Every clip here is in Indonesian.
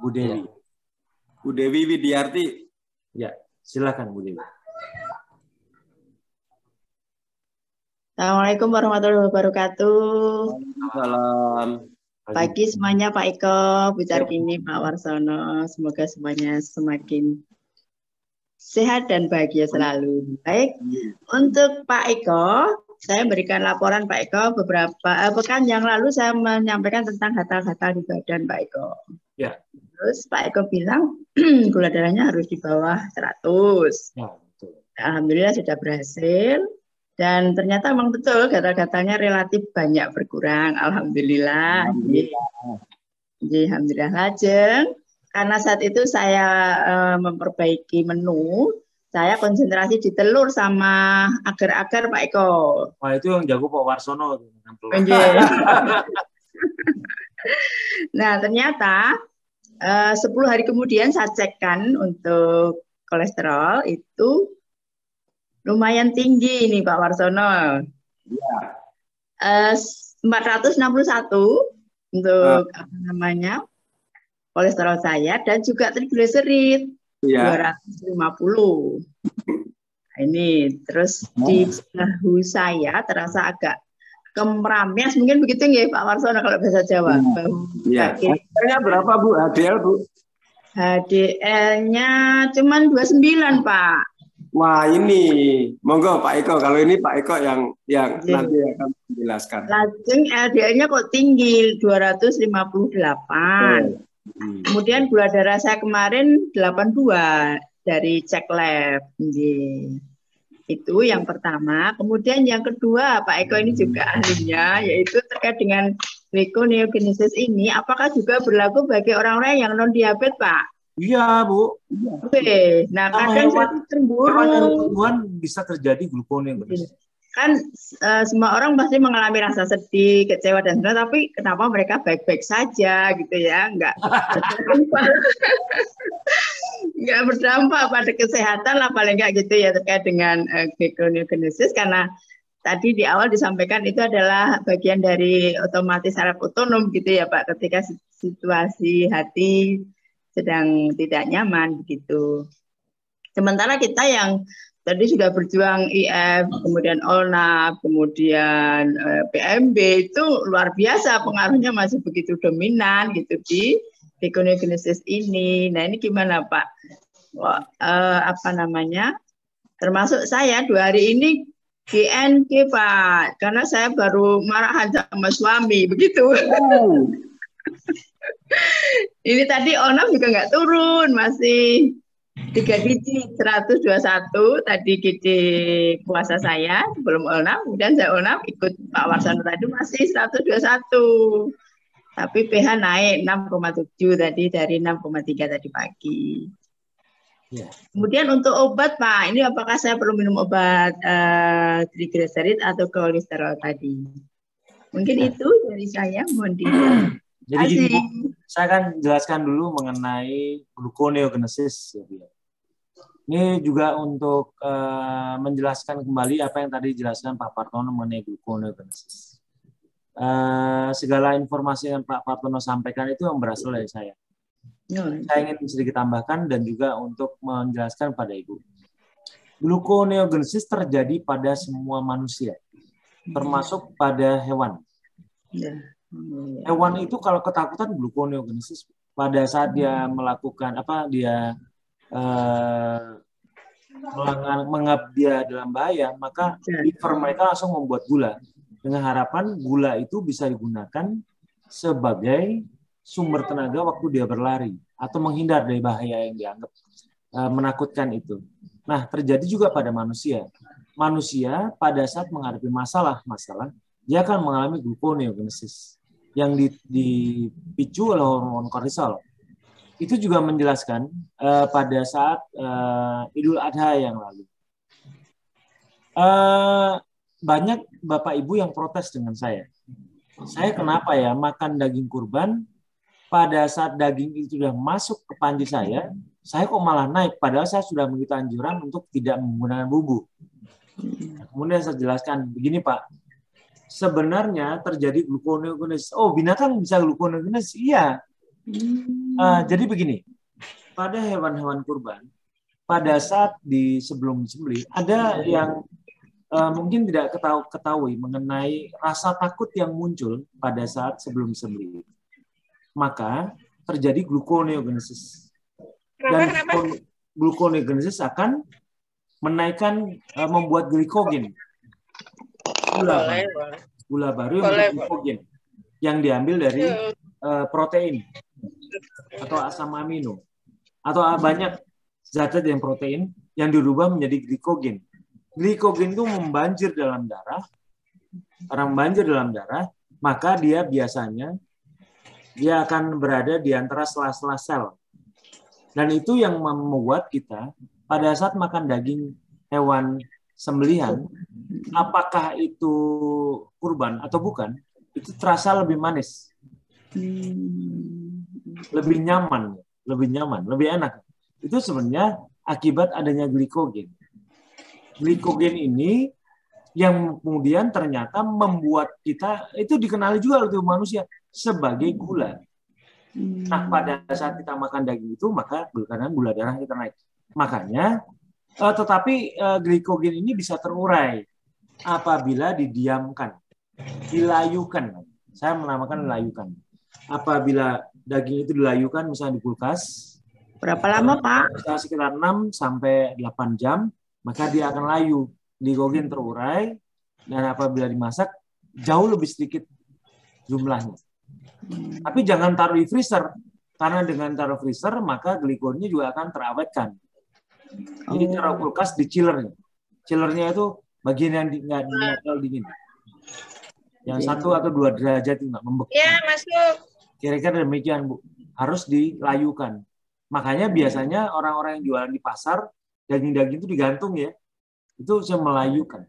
Bu Dewi. Bu Dewi Widiarti. Ya, silakan Bu Dewi. Assalamualaikum warahmatullahi wabarakatuh. Salam. Pagi semuanya Pak Eko, Bu Carkini, Pak Warsono. Semoga semuanya semakin sehat dan bahagia selalu. Baik, untuk Pak Eko, saya berikan laporan Pak Eko beberapa pekan yang lalu saya menyampaikan tentang gatal-gatal di badan Pak Eko. Ya. Terus Pak Eko bilang gula darahnya harus di bawah 100. Ya, betul. Alhamdulillah sudah berhasil. Dan ternyata memang betul gatal-gatalnya relatif banyak berkurang. Alhamdulillah. Alhamdulillah lajeng. Karena saat itu saya memperbaiki menu, saya konsentrasi di telur sama agar-agar Pak Eko. Wah, itu yang jago Pak Warsono. Nah, ternyata 10 hari kemudian saya cekkan untuk kolesterol itu lumayan tinggi nih Pak Warsono. Ya. 461 untuk apa namanya kolesterol saya dan juga trigliserid 250. Nah, ini terus di bahu saya terasa agak kemerames mungkin begitu nggih Pak Warsono kalau bahasa Jawa. Iya. HDL-nya berapa Bu? HDL Bu? HDL-nya cuman 29 Pak. Wah ini, monggo Pak Eko. Kalau ini Pak Eko yang nanti akan menjelaskan. Lajeng LDL-nya kok tinggi 258. Kemudian gula darah saya kemarin 82 dari cek lab. Itu yang pertama. Kemudian yang kedua, Pak Eko ini juga ahlinya, yaitu terkait dengan gluconeogenesis ini. Apakah juga berlaku bagi orang-orang yang non diabetes, Pak? Iya, Bu. Oke. Nah, kadang saya cemburu. Tumbuhan bisa terjadi gluconeogenesis. Kan semua orang pasti mengalami rasa sedih, kecewa dan sebagainya, tapi kenapa mereka baik-baik saja gitu ya, nggak berdampak pada kesehatan lah paling nggak gitu ya terkait dengan gluconeogenesis, karena tadi di awal disampaikan itu adalah bagian dari otomatis saraf otonom gitu ya Pak, ketika situasi hati sedang tidak nyaman begitu. Sementara kita yang tadi sudah berjuang IF, kemudian OLNAP, kemudian PMB itu luar biasa pengaruhnya masih begitu dominan gitu di gluconeogenesis ini. Nah ini gimana Pak? Apa namanya? Termasuk saya 2 hari ini GNG Pak, karena saya baru marahan sama suami begitu. Ini tadi OLNAP juga nggak turun, masih 3 digit 121 tadi gigi puasa saya sebelum OLNAP, kemudian saya OLNAP ikut Pak Warsono tadi masih 121, tapi pH naik 6,7 tadi dari 6,3 tadi pagi. Ya. Kemudian untuk obat Pak, ini apakah saya perlu minum obat trigliserid atau kolesterol tadi? Mungkin itu dari saya, mohon dijelaskan. Jadi gini Bu, saya akan jelaskan dulu mengenai gluconeogenesis. Ini juga untuk menjelaskan kembali apa yang tadi dijelaskan Pak Partono mengenai gluconeogenesis. Segala informasi yang Pak Partono sampaikan itu yang berasal dari saya. Saya ingin sedikit tambahkan dan juga untuk menjelaskan pada Ibu. Gluconeogenesis terjadi pada semua manusia, termasuk pada hewan. Hewan itu kalau ketakutan gluconeogenesis pada saat dia melakukan menganggap dia dalam bahaya, maka liver mereka langsung membuat gula dengan harapan gula itu bisa digunakan sebagai sumber tenaga waktu dia berlari atau menghindar dari bahaya yang dianggap menakutkan itu. Nah, terjadi juga pada manusia. Manusia pada saat menghadapi masalah, dia akan mengalami gluconeogenesis yang dipicu oleh hormon kortisol. Itu juga menjelaskan pada saat Idul Adha yang lalu. Banyak Bapak Ibu yang protes dengan saya. Saya kenapa ya makan daging kurban, pada saat daging itu sudah masuk ke panji saya kok malah naik, padahal saya sudah mengikuti anjuran untuk tidak menggunakan bumbu. Kemudian saya jelaskan, begini Pak, sebenarnya terjadi gluconeogenesis. Oh, binatang bisa gluconeogenesis? Iya. Jadi begini, pada hewan-hewan kurban, pada saat sebelum disembelih, ada yang mungkin tidak ketahui mengenai rasa takut yang muncul pada saat sebelum disembelih. Maka terjadi gluconeogenesis. Dan gluconeogenesis akan menaikkan, membuat glikogen. Gula baru yang membuat glikogen yang diambil dari protein atau asam amino atau banyak zat-zat yang protein yang dirubah menjadi glikogen. Glikogen itu membanjir dalam darah. Orang membanjir dalam darah, maka dia biasanya akan berada di antara sela-sela sel. Dan itu yang membuat kita pada saat makan daging hewan sembelihan, apakah itu kurban atau bukan, itu terasa lebih manis. Lebih nyaman, lebih enak. Itu sebenarnya akibat adanya glikogen. Glikogen ini yang kemudian ternyata membuat kita, itu dikenali juga oleh manusia sebagai gula. Nah, pada saat kita makan daging itu, maka kadang gula darah kita naik. Makanya, tetapi glikogen ini bisa terurai apabila didiamkan, dilayukan. Saya menamakan layukan. Apabila daging itu dilayukan, misalnya di kulkas. Berapa lama, Pak? Sekitar 6 sampai 8 jam, maka dia akan layu. Glikogen terurai, dan apabila dimasak, jauh lebih sedikit jumlahnya. Tapi jangan taruh di freezer, karena dengan taruh freezer maka glikogennya juga akan terawetkan. Jadi taruh kulkas di chillernya. Chillernya itu bagian yang nggak terlalu dingin. Yang 1 atau 2 derajat itu nggak membeku. Ya, masuk. Kira-kira demikian, Bu. Harus dilayukan. Makanya biasanya orang-orang yang jualan di pasar daging-daging itu digantung ya. Itu bisa melayukan.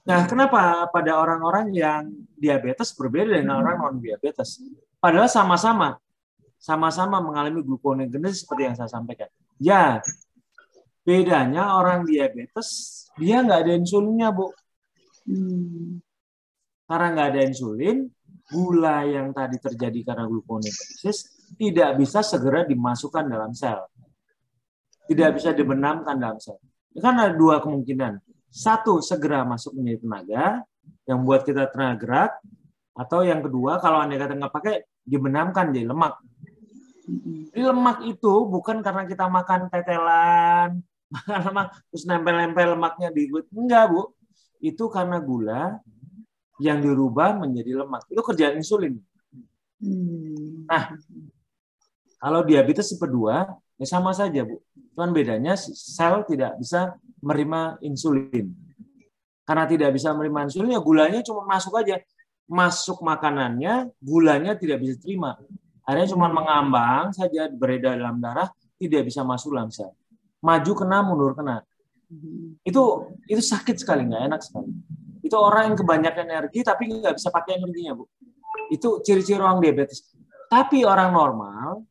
Nah, kenapa pada orang-orang yang diabetes berbeda dengan orang non-diabetes? Padahal sama-sama mengalami gluconeogenesis seperti yang saya sampaikan. Ya, bedanya orang diabetes, dia nggak ada insulinnya, Bu. Karena nggak ada insulin, gula yang tadi terjadi karena gluconeogenesis tidak bisa segera dimasukkan dalam sel. Tidak bisa dibenamkan dalam sel. Kan ada 2 kemungkinan. 1, segera masuk menjadi tenaga, yang buat kita tenaga gerak, atau yang kedua, kalau Anda kata nggak pakai, dibenamkan jadi lemak. Jadi lemak itu bukan karena kita makan tetelan, makan lemak, terus nempel-nempel lemaknya di kulit. Enggak, Bu. Itu karena gula yang dirubah menjadi lemak. Itu kerjaan insulin. Nah, kalau diabetes tipe 2, ya sama saja, Bu. Cuman bedanya sel tidak bisa menerima insulin. Karena tidak bisa menerima insulin, ya gulanya cuma masuk aja. Masuk makanannya, gulanya tidak bisa terima. Akhirnya cuma mengambang saja, beredar dalam darah, tidak bisa masuk dalam sel. Maju kena, mundur kena. Itu sakit sekali, nggak enak sekali. Itu orang yang kebanyakan energi, tapi nggak bisa pakai energinya, Bu. Itu ciri-ciri orang diabetes. Tapi orang normal,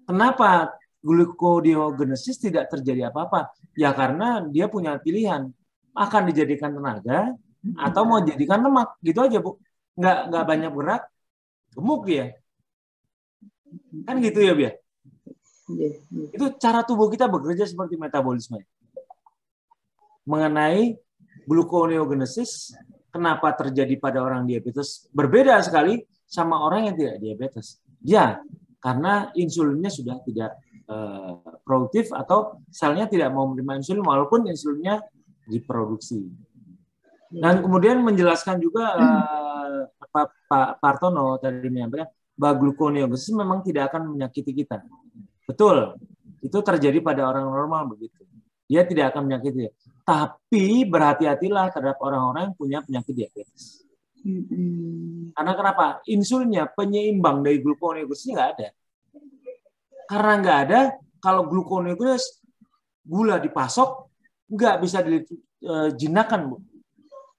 kenapa gluconeogenesis tidak terjadi apa-apa? Ya karena dia punya pilihan, akan dijadikan tenaga atau mau jadikan lemak, gitu aja, Bu. Nggak banyak gerak, gemuk ya. Kan gitu ya, Bia? Itu cara tubuh kita bekerja seperti metabolisme. Mengenai gluconeogenesis, kenapa terjadi pada orang diabetes berbeda sekali sama orang yang tidak diabetes. Ya, karena insulinnya sudah tidak produktif atau selnya tidak mau menerima insulin walaupun insulinnya diproduksi. Dan kemudian menjelaskan juga Pak Partono tadi menyampaikan bahwa gluconeogenesis memang tidak akan menyakiti kita. Betul, itu terjadi pada orang normal begitu. Dia tidak akan menyakiti. Tapi berhati-hatilah terhadap orang-orang yang punya penyakit diabetes. Karena kenapa? Insulinnya, penyeimbang dari gluconeogenesis nggak ada. Karena nggak ada, kalau gluconeogenesis gula dipasok, nggak bisa dijinakan, Bu.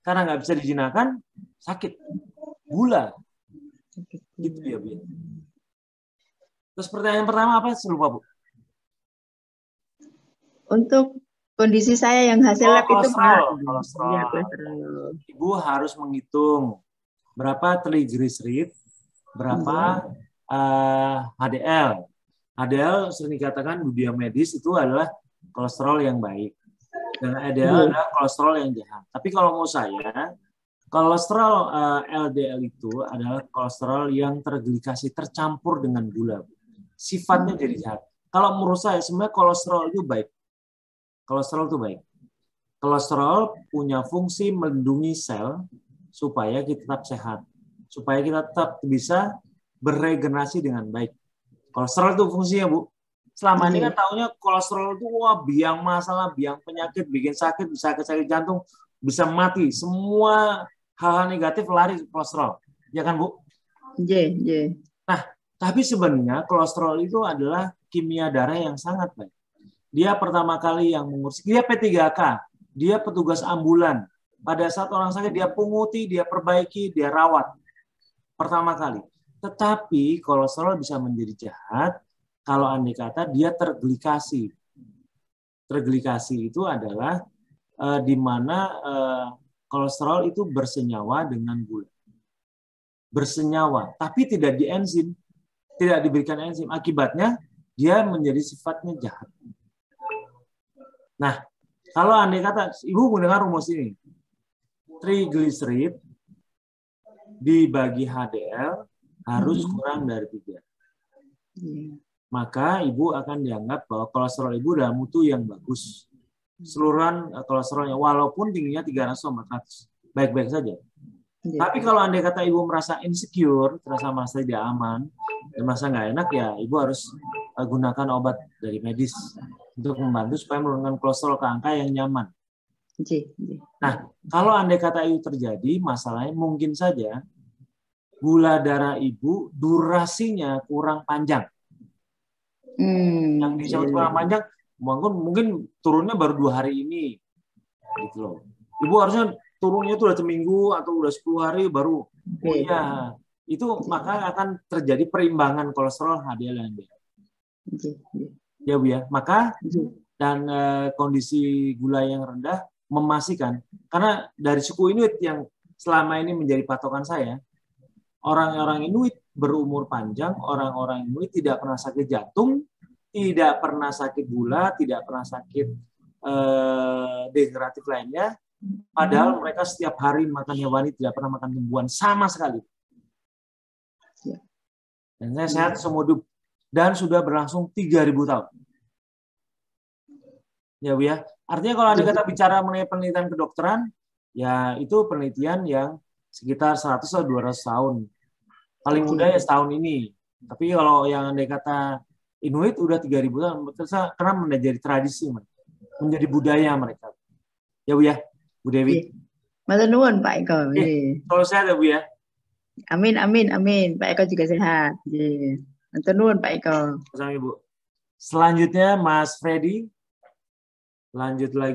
Karena nggak bisa dijinakan, sakit. Gula. Gitu ya, Bu. Terus pertanyaan pertama apa? Saya lupa, Bu. Untuk kondisi saya yang hasil lab itu kolesterol. Ya, Ibu harus menghitung berapa triglycerid, berapa HDL. HDL sering dikatakan dunia medis itu adalah kolesterol yang baik. Dan LDL adalah kolesterol yang jahat. Tapi kalau mau saya, kolesterol LDL itu adalah kolesterol yang terglikasi, tercampur dengan gula. Sifatnya jadi jahat. Kalau menurut saya, sebenarnya kolesterol itu baik. Kolesterol itu baik. Kolesterol punya fungsi melindungi sel supaya kita tetap sehat. Supaya kita tetap bisa beregenerasi dengan baik. Kolesterol itu fungsinya, Bu. Selama ini kan taunya kolesterol itu wah biang masalah, biang penyakit, bikin sakit, bisa sakit jantung, bisa mati. Semua hal-hal negatif lari ke kolesterol. Ya kan, Bu? Iya. Nah, tapi sebenarnya kolesterol itu adalah kimia darah yang sangat baik. Dia pertama kali yang mengurus, dia P3K, dia petugas ambulan. Pada saat orang sakit, dia punguti, dia perbaiki, dia rawat. Pertama kali. Tetapi kolesterol bisa menjadi jahat kalau andai kata dia terglikasi. Terglikasi itu adalah di mana kolesterol itu bersenyawa dengan gula. Bersenyawa, tapi tidak di enzim, tidak diberikan enzim. Akibatnya dia menjadi sifatnya jahat. Nah, kalau andai kata Ibu mendengar rumus ini, trigliserid dibagi HDL harus kurang dari 3. Maka Ibu akan dianggap bahwa kolesterol Ibu dalam mutu yang bagus. Seluruhan kolesterolnya, walaupun tingginya 300-400, baik-baik saja. Tapi kalau andai kata Ibu merasa insecure, terasa merasa tidak aman, dan merasa nggak enak, ya Ibu harus gunakan obat dari medis untuk membantu supaya menurunkan kolesterol ke angka yang nyaman. Nah, kalau andai kata itu terjadi, masalahnya mungkin saja gula darah Ibu durasinya kurang panjang. Yang disebut kurang panjang, mungkin turunnya baru 2 hari ini, gitu loh. Ibu harusnya turunnya itu udah seminggu atau udah 10 hari baru. Ya, itu maka akan terjadi perimbangan kolesterol HDL dan LDL. Ya Bu ya, maka dan kondisi gula yang rendah memastikan, karena dari suku Inuit yang selama ini menjadi patokan saya, orang-orang Inuit berumur panjang, orang-orang Inuit tidak pernah sakit jantung, tidak pernah sakit gula, tidak pernah sakit degeneratif lainnya, padahal mereka setiap hari makan hewani, tidak pernah makan tumbuhan sama sekali. Dan saya sehat seumur hidup dan sudah berlangsung 3.000 tahun. Ya Bu ya. Artinya kalau ada kata bicara mengenai penelitian kedokteran, ya itu penelitian yang sekitar 100 atau 200 tahun. Paling mudah ya setahun ini. Tapi kalau yang andai kata Inuit udah 3.000 tahun, karena menjadi tradisi, menjadi budaya mereka. Ya Bu ya, Bu Dewi. Matur nuwun Pak Eko. Kalau sehat ya Bu ya. Amin. Pak Eko juga sehat. Matur nuwun Pak Eko. Sama Ibu. Selanjutnya Mas Freddy. Lanjut lagi.